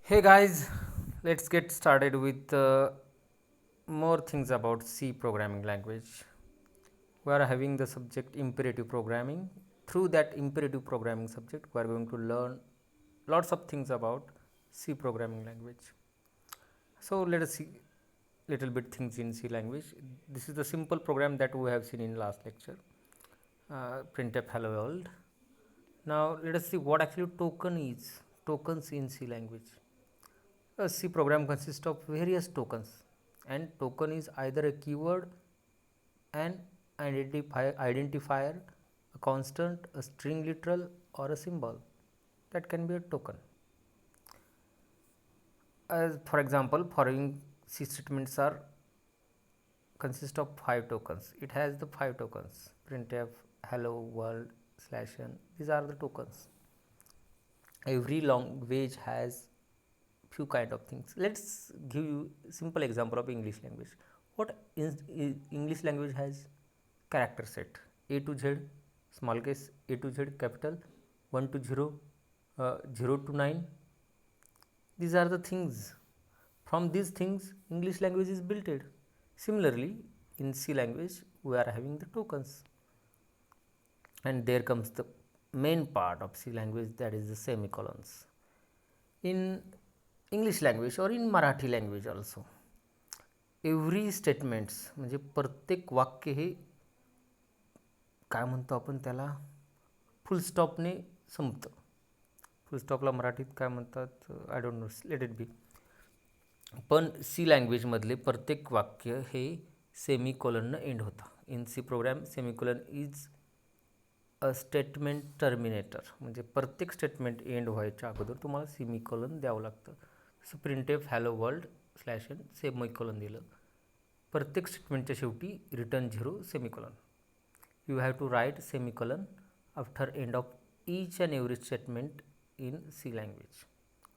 Hey guys, let's get started with more things about C programming language. We are having the subject imperative programming. Through that imperative programming subject, we are going to learn lots of things about C programming language. So let us see little bit things in C language. This is the simple program that we have seen in last lecture. Printf hello world. Now let us see what actually token is. Tokens in C language. A C program consists of various tokens, and token is either a keyword, an identifier, a constant, a string literal, or a symbol. That can be a token. As for example, following C statements are consist of 5 tokens. It has the 5 tokens: printf, hello world, /n. These are the tokens. Every language has few kind of things. Let's give you simple example of English language. What is English language has? Character set A to Z, small case, A to Z capital, 1 to 0, 0 to 9. These are the things. From these things English language is built. Similarly, in C language we are having the tokens, and there comes the main part of C language, that is the semicolons. In English language or in Marathi language also, every statements म्हणजे प्रत्येक वाक्य हे काय म्हणतो आपण त्याला, फुल स्टॉपने संपतं. फुल स्टॉपला मराठीत काय म्हणतात, I don't know, let it be. पण सी लँग्वेजमधले प्रत्येक वाक्य हे सेमिकोलननं एंड होतं. In C program semicolon is a statement terminator. म्हणजे प्रत्येक स्टेटमेंट एंड व्हायच्या अगोदर तुम्हाला सेमिकोलन द्यावं लागतं. जसं printf hello world /n semicolon दिलं. प्रत्येक स्टेटमेंटच्या शेवटी return 0 semicolon. You have to write semicolon after end of each and every statement in C language.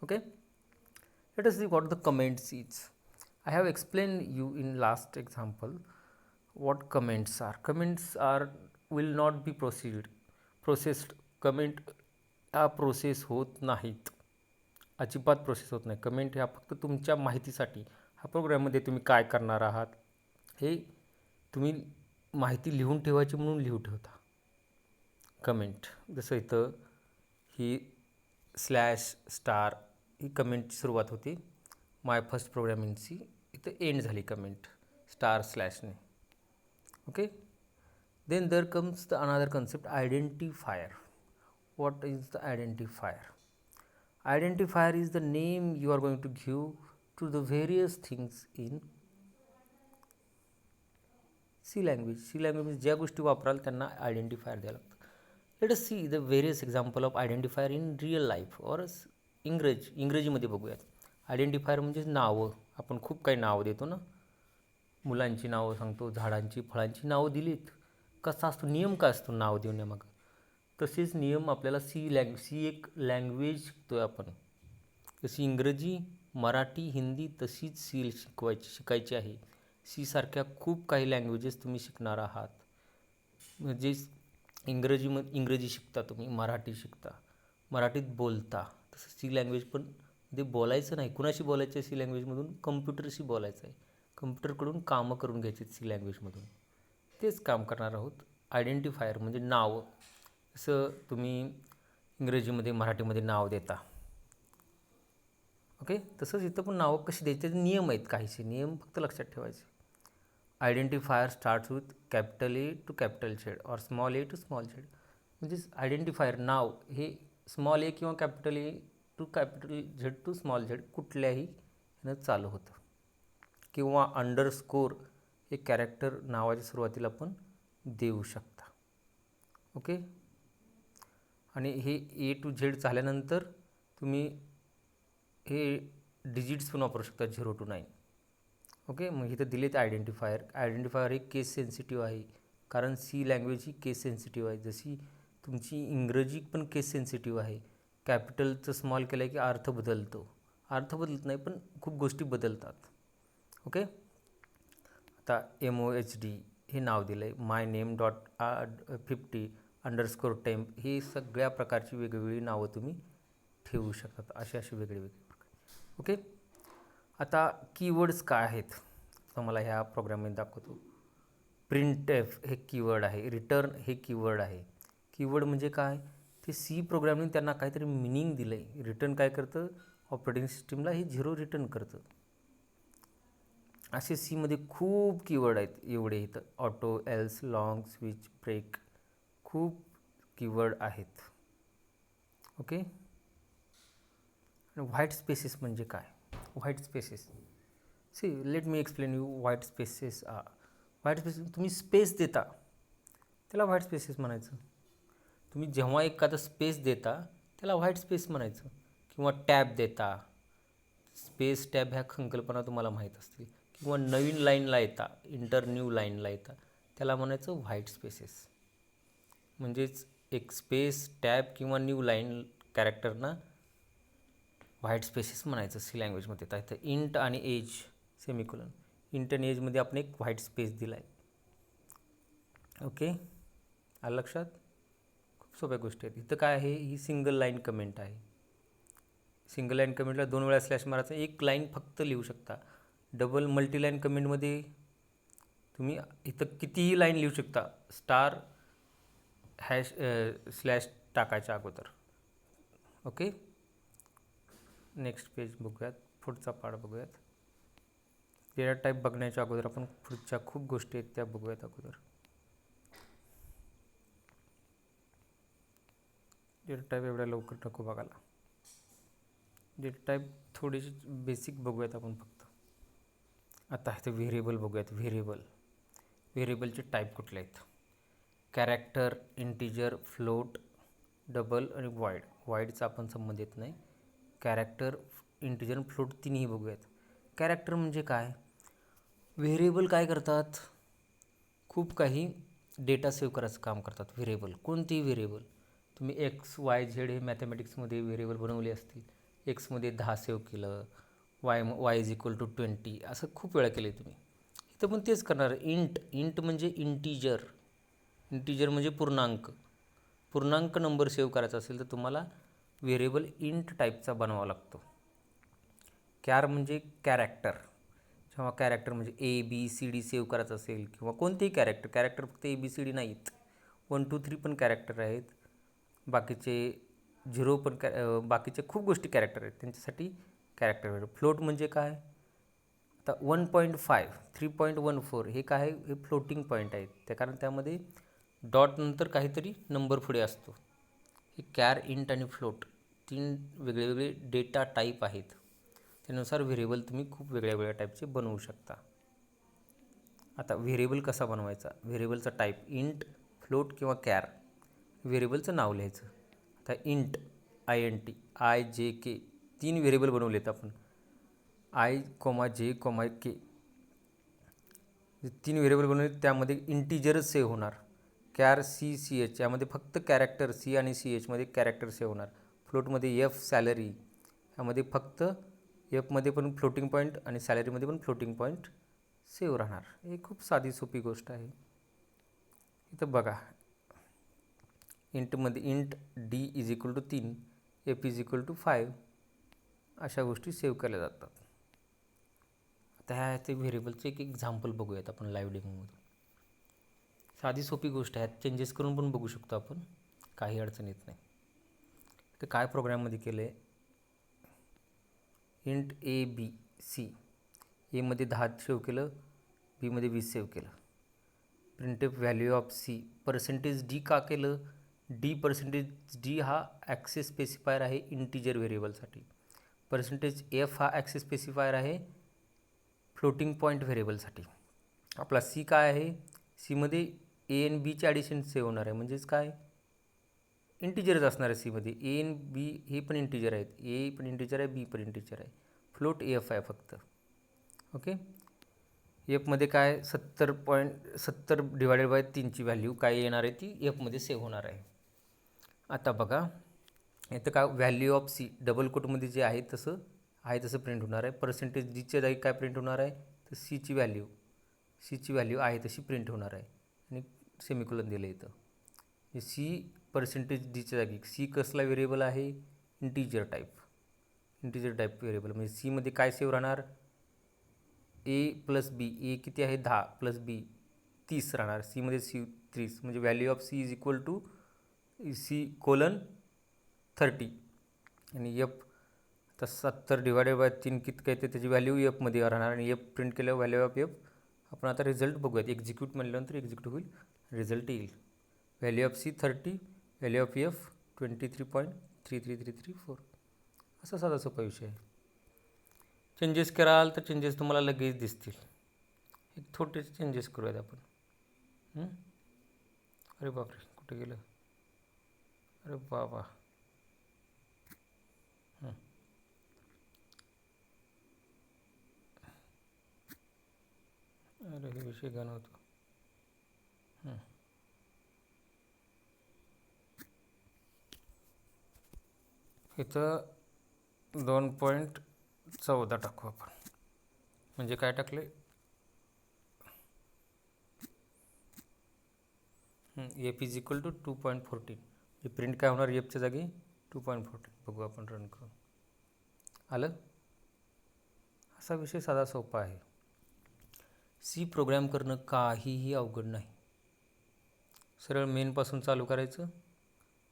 Okay, let us see what the comments is. I have explained you in last example what comments are. Comments are will not be processed. Comment हा process होत नाहीत, अजिबात process होत नाही. Comment ह्या फक्त तुमच्या माहितीसाठी, हा प्रोग्राममध्ये तुम्ही काय करणार आहात हे तुम्ही माहिती लिहून ठेवायची म्हणून लिहून ठेवता. कमेंट जसं इथं ही /* ही कमेंटची सुरुवात होती. My first program in C, इथं एंड झाली कमेंट */ने. Okay, then there comes the another concept, identifier. what is the identifier? Identifier is the name you are going to give to the various things in C language. C language ज्या गोष्टी वापराल त्यांना identifier द्यावं लागतं. Let us see the various example of identifier in real life और इंग्रजीमध्ये बघूयात. Identifier म्हणजे नावं. आपण खूप काही नावं देतो ना, मुलांची नावं सांगतो, झाडांची, फळांची नावं दिलीत. कसा असतो नियम, काय असतो नाव देण्यामागं? तसेच नियम आपल्याला सी एक लँग्वेज शिकतो आहे आपण. जशी इंग्रजी, मराठी, हिंदी तशीच सी शिकायची आहे. सी सारख्या खूप काही लँग्वेजेस तुम्ही शिकणार आहात. म्हणजे इंग्रजी शिकता तुम्ही, मराठी शिकता, मराठीत बोलता. तसं सी लँग्वेज पण ते बोलायचं नाही. कुणाशी बोलायचं आहे सी लँग्वेजमधून? कम्प्युटरशी बोलायचं आहे. कम्प्युटरकडून कामं करून घ्यायची सी लँग्वेजमधून. तेच काम करणार आहोत. आयडेंटिफायर म्हणजे नाव. जसं तुम्ही इंग्रजीमध्ये मराठीमध्ये नाव देता, ओके, तसंच इथं पण नावं कशी द्यायची, नियम आहेत. काहीसे नियम फक्त लक्षात ठेवायचे. Identifier starts with capital A to capital Z और small A to small Z. म्हणजेच आयडेंटिफायर नाव हे स्मॉल ए किंवा capital A to capital Z to small Z कुठल्याही ह्यानं चालू होतं. किंवा अंडरस्कोर हे कॅरेक्टर नावाच्या सुरुवातीला पण देऊ शकता. ओके, आणि हे ए टू झेड झाल्यानंतर तुम्ही हे डिजिट्स पण वापरू शकता, 0 to 9. ओके, मग इथं दिलेत आयडेंटिफायर. आयडेंटिफायर हे केस सेन्सिटिव्ह आहे, कारण सी लँग्वेज ही केस सेन्सिटिव्ह आहे. जशी तुमची इंग्रजी पण केस सेन्सिटिव्ह आहे. कॅपिटलचं स्मॉल केलं की अर्थ बदलतो. अर्थ बदलत नाही पण खूप गोष्टी बदलतात. ओके, आता MOHD हे नाव दिलं आहे. माय नेम .50_temp हे सगळ्या प्रकारची वेगवेगळी नावं तुम्ही ठेवू शकतात. अशी वेगळी प्रकार. ओके. आता कीवर्ड्स काय आहेत तर मला ह्या प्रोग्राममध्ये दाखवतो. प्रिंटएफ हे कीवर्ड आहे, रिटर्न हे कीवर्ड आहे. कीवर्ड म्हणजे काय, ते सी प्रोग्रामने त्यांना काहीतरी मिनिंग दिलं आहे. रिटर्न काय करतं, ऑपरेटिंग सिस्टीमला हे 0 रिटर्न करतं. असे सीमध्ये खूप कीवर्ड आहेत. एवढे इथं auto, else, long, switch, break, खूप कीवर्ड आहेत. ओके. आणि व्हाईट स्पेसेस म्हणजे काय, white spaces, see let me explain you white spaces. White spaces तुम्ही स्पेस देता त्याला व्हाईट स्पेसेस म्हणायचं. तुम्ही जेव्हा एखादा स्पेस देता त्याला व्हाईट स्पेस म्हणायचं. किंवा टॅब देता, स्पेस टॅब ह्या संकल्पना तुम्हाला माहीत असतील. किंवा नवीन लाईनला येता, न्यू लाईनला येता, त्याला म्हणायचं व्हाईट स्पेसेस. म्हणजेच एक स्पेस, टॅब किंवा न्यू लाईन कॅरेक्टरना व्हाईट स्पेसेस म्हणायचं सी लँग्वेजमध्ये. तर इथं इंट आणि एज सेमिकोलन, इंट आणि एजमध्ये आपण एक व्हाईट स्पेस दिला आहे. ओके, आलं लक्षात. खूप सोप्या गोष्टी आहेत. इथं काय आहे, ही सिंगल लाईन कमेंट आहे. सिंगल लाईन कमेंटला 2 वेळा स्लॅश मारायचा, एक लाईन फक्त लिहू शकता. डबल मल्टीलाईन कमेंटमध्ये तुम्ही इथं कितीही लाईन लिहू शकता, स्टार हॅश स्लॅश टाकायच्या अगोदर. ओके, नेक्स्ट पेज बघूयात, पुढचा पार्ट बघूयात. डेटा टाईप बघण्याच्या अगोदर आपण पुढच्या खूप गोष्टी आहेत त्या बघूयात अगोदर. डेटा टाईप एवढ्या लवकर नको बघायला. डेटा टाईप थोडीशी बेसिक बघूयात आपण फक्त. आता इथे व्हेरिएबल बघूयात. व्हेरिएबलचे टाईप कुठले आहेत, कॅरेक्टर, इंटिजर, फ्लोट, डबल आणि वाईड. वाईडचा आपण संबंध येत नाही. कॅरेक्टर, इंटिजर, फ्लोट तिन्ही बघूयात. कॅरेक्टर म्हणजे काय, व्हेरिएबल काय करतात, खूप काही डेटा सेव्ह करायचं काम करतात. व्हेरिएबल, कोणतेही व्हेरिएबल तुम्ही एक्स, वाय, झेड हे मॅथमॅटिक्समध्ये व्हेरिएबल बनवले असतील. एक्समध्ये 10 सेव्ह केलं, वाय इज इक्वल टू 20, असं खूप वेळा केलं तुम्ही. इथं पण तेच करणार. इंट म्हणजे इंटिजर म्हणजे पूर्णांक नंबर सेव्ह करायचा असेल तर तुम्हाला व्हेरिएबल इंट टाईपचा बनवावा लागतो. कॅर म्हणजे कॅरेक्टर, जेव्हा कॅरेक्टर म्हणजे ABCD सेव्ह करायचं असेल किंवा कोणतेही कॅरेक्टर फक्त ABCD नाहीत, 1 2 3 पण कॅरेक्टर आहेत. बाकीचे 0 पण बाकीचे खूप गोष्टी कॅरेक्टर आहेत, त्यांच्यासाठी कॅरेक्टर. फ्लोट म्हणजे काय, आता 1.5, 3.14 हे काय आहे, हे फ्लोटिंग पॉईंट आहेत. त्या कारण त्यामध्ये डॉट नंतर काहीतरी नंबर पुढे असतो. हे कॅर, इंट आणि फ्लोट 3 वेगळे डेटा टाईप आहेत. त्यानुसार व्हेरिएबल तुम्ही खूप वेगळ्या टाईपचे बनवू शकता. आता व्हेरिएबल कसा बनवायचा, व्हेरिएबलचा टाईप इंट, फ्लोट किंवा कॅर. व्हेरिएबलचं नाव लिहायचं. आता इंट, INT, IJK 3 व्हेरिएबल बनवलेत आपण. I,J,K 3 व्हेरिएबल बनवले, त्यामध्ये इंटिजरच सेव्ह होणार. कॅर, CH यामध्ये फक्त कॅरेक्टर, C आणि CHमध्ये कॅरेक्टर सेव्ह होणार. फ्लोटमध्ये F, सॅलरी, यामध्ये फक्त Fमध्ये पण फ्लोटिंग पॉईंट आणि सॅलरीमध्ये पण फ्लोटिंग पॉईंट सेव्ह राहणार. ही खूप साधी सोपी गोष्ट आहे. इथं बघा, इंटमध्ये int D is equal to 3, F is equal to 5, अशा गोष्टी सेव्ह केल्या जातात. आता ह्या ते व्हेरिएबलचं एक एक्झाम्पल बघूयात आपण लाईव्ह डेमोमध्ये. साधी सोपी गोष्ट आहे, चेंजेस करून पण बघू शकतो आपण, काही अडचण येत नाही. तर काय प्रोग्राममध्ये केलं आहे, इंट ABC, एमध्ये 10 सेव्ह केलं, बीमध्ये 20 सेव्ह केलं. Printf value of C, %D का केलं, %D हा ॲक्सेस स्पेसिफायर आहे इंटिजर व्हेरिएबलसाठी. %F हा ॲक्सेस स्पेसिफायर आहे फ्लोटिंग पॉईंट व्हेरिएबलसाठी. आपला C काय आहे, सीमध्ये A आणि Bचे ॲडिशन सेव्ह होणार आहे, म्हणजेच काय, इंटिजरच असणार आहे. सीमध्ये A आणि B हे पण इंटिजर आहेत, A पण इंटिजर आहे, B पण इंटिजर आहे. फ्लोट F आहे फक्त. ओके, एफमध्ये काय 70 डिवायडेड बाय 3ची व्हॅल्यू काय येणार आहे, ती एफमध्ये सेव्ह होणार आहे. आता बघा, इथं काय व्हॅल्यू ऑफ C डबल कोटमध्ये जे आहे तसं प्रिंट होणार आहे. %Dच्या जागी काय प्रिंट होणार आहे, तर सीची व्हॅल्यू आहे तशी प्रिंट होणार आहे. आणि सेमिकोलन दिलं इथं. C %Dच्या जागी, C कसला व्हेरिएबल आहे, integer type. Integer type variable म्हणजे सीमध्ये काय सेव्ह राहणार, ए प्लस बी, ए किती आहे 10 प्लस बी 30 राहणार, सीमध्ये सी 30 म्हणजे value of C is equal to C colon 30 आणि एफ तर 70 डिवायडेड बाय 3 किती काय ते त्याची व्हॅल्यू एफमध्ये राहणार आणि एफ प्रिंट केल्यावर व्हॅल्यू ऑफ एफ आपण आता रिझल्ट बघूयात. एक्झिक्यूट म्हटल्यानंतर एक्झिक्यूट होईल, रिझल्ट येईल. Value of C 30, value of F 23.33334. असा साधा सोपा विषय आहे. चेंजेस कराल तर चेंजेस तुम्हाला लगेच दिसतील. एक छोटे चेंजेस करूयात आपण. अरे बापरे, कुठे गेलं, अरे बाबा. अरे हे विषय घाण होतो. इथं 2.14 टाकू आपण. म्हणजे काय टाकले, एफ इज इक्वल टू 2.14. हे प्रिंट काय होणार एफच्या जागी 2.14. बघू आपण रन करून. आलं. असा विषय साधा सोपा आहे. सी प्रोग्रॅम करणं काहीही अवघड नाही. सरळ मेनपासून चालू करायचं.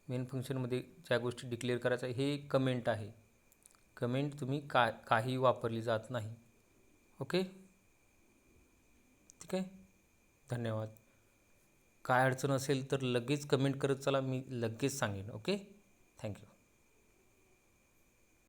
मेन फंक्शनमध्ये ज्या गोष्टी डिक्लेअर करायचं, हे कमेंट आहे. कमेंट तुम्ही काही वापरली जात नाही. ओके, ठीक आहे. धन्यवाद. काय अडचण असेल तर लगेच कमेंट करत चला, मी लगेच सांगेन. Okay, thank you.